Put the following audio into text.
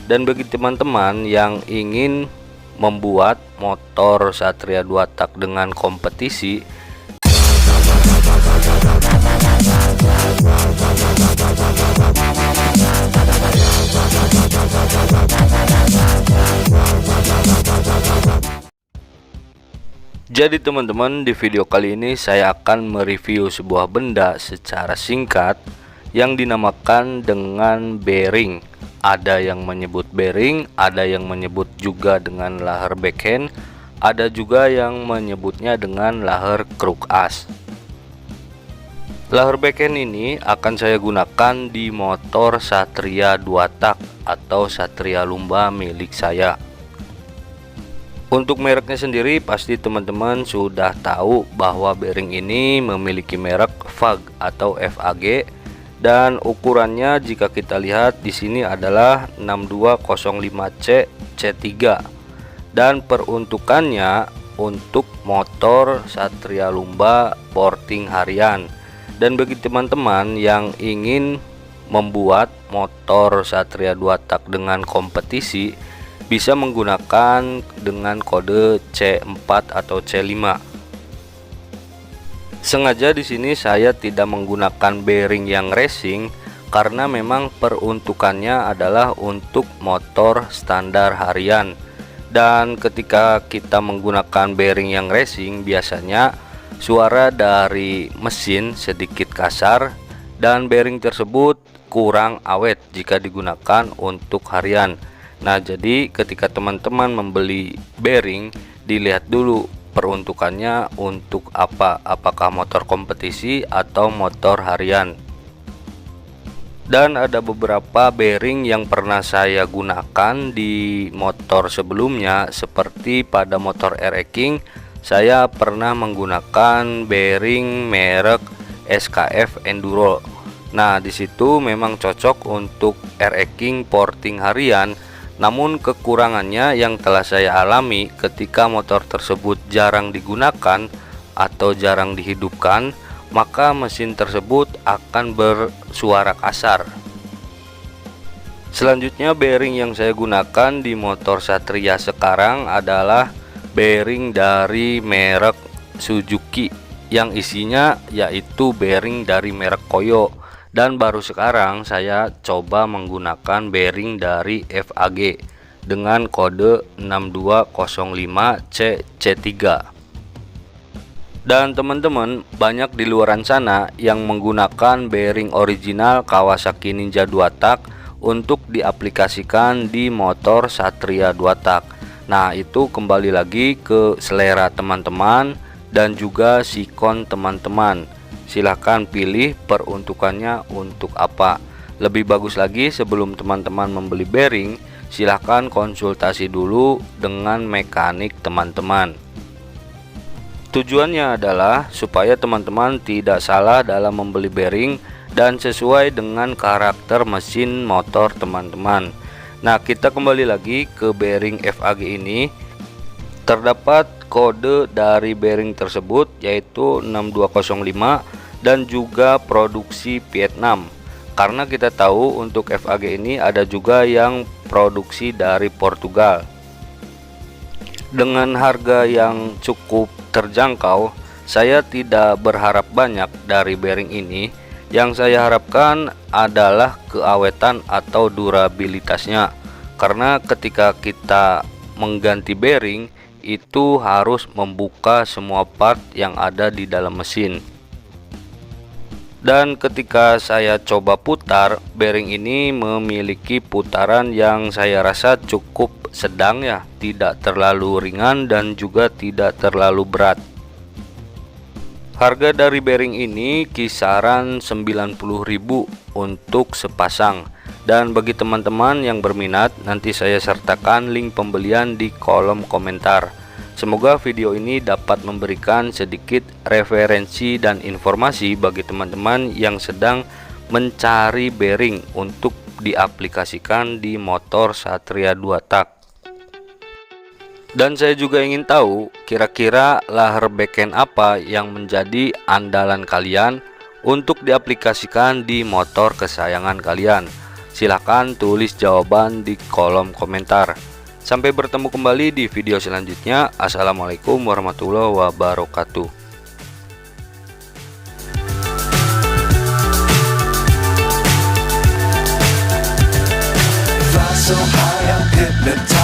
Dan bagi teman-teman yang ingin membuat motor Satria 2 tak dengan kompetisi, jadi teman-teman, di video kali ini saya akan mereview sebuah benda secara singkat yang dinamakan dengan bearing. Ada yang menyebut bearing, ada yang menyebut juga dengan lahar backhand, ada juga yang menyebutnya dengan lahar kruk as. Lahar backhand ini akan saya gunakan di motor Satria 2 tak atau Satria Lumba milik saya. Untuk mereknya sendiri pasti teman-teman sudah tahu bahwa bearing ini memiliki merek FAG atau FAG, dan ukurannya jika kita lihat di sini adalah 6205C C3, dan peruntukannya untuk motor Satria Lumba porting harian. Dan bagi teman-teman yang ingin membuat motor Satria 2 tak dengan kompetisi, bisa menggunakan dengan kode C4 atau C5. Sengaja di sini saya tidak menggunakan bearing yang racing karena memang peruntukannya adalah untuk motor standar harian. Dan ketika kita menggunakan bearing yang racing, biasanya suara dari mesin sedikit kasar dan bearing tersebut kurang awet jika digunakan untuk harian. Nah, jadi ketika teman-teman membeli bearing, dilihat dulu peruntukannya untuk apa, apakah motor kompetisi atau motor harian. Dan ada beberapa bearing yang pernah saya gunakan di motor sebelumnya, seperti pada motor RE King saya pernah menggunakan bearing merek SKF Enduro. Nah, disitu memang cocok untuk RE King porting harian. Namun kekurangannya yang telah saya alami ketika motor tersebut jarang digunakan atau jarang dihidupkan, maka mesin tersebut akan bersuara kasar. Selanjutnya, bearing yang saya gunakan di motor Satria sekarang adalah bearing dari merek Suzuki yang isinya yaitu bearing dari merek Koyo. Dan baru sekarang saya coba menggunakan bearing dari FAG dengan kode 6205C C3. Dan teman-teman, banyak di luaran sana yang menggunakan bearing original Kawasaki Ninja 2 tak untuk diaplikasikan di motor Satria 2 tak. Nah, itu kembali lagi ke selera teman-teman dan juga sikon teman-teman. Silahkan pilih peruntukannya untuk apa. Lebih bagus lagi, sebelum teman-teman membeli bearing, silahkan konsultasi dulu dengan mekanik teman-teman. Tujuannya adalah supaya teman-teman tidak salah dalam membeli bearing dan sesuai dengan karakter mesin motor teman-teman. Nah, kita kembali lagi ke bearing FAG ini. Terdapat kode dari bearing tersebut yaitu 6205 dan juga produksi Vietnam, karena kita tahu untuk FAG ini ada juga yang produksi dari Portugal. Dengan harga yang cukup terjangkau, saya tidak berharap banyak dari bearing ini. Yang saya harapkan adalah keawetan atau durabilitasnya, karena ketika kita mengganti bearing itu harus membuka semua part yang ada di dalam mesin. Dan ketika saya coba putar, bearing ini memiliki putaran yang saya rasa cukup sedang ya, tidak terlalu ringan dan juga tidak terlalu berat. Harga dari bearing ini kisaran 90.000 untuk sepasang. Dan bagi teman-teman yang berminat, nanti saya sertakan link pembelian di kolom komentar. Semoga video ini dapat memberikan sedikit referensi dan informasi bagi teman-teman yang sedang mencari bearing untuk diaplikasikan di motor Satria 2 tak. Dan saya juga ingin tahu kira-kira lahar backhand apa yang menjadi andalan kalian untuk diaplikasikan di motor kesayangan kalian. Silahkan tulis jawaban di kolom komentar. Sampai bertemu kembali di video selanjutnya. Assalamualaikum warahmatullahi wabarakatuh. So high, I'm hypnotized.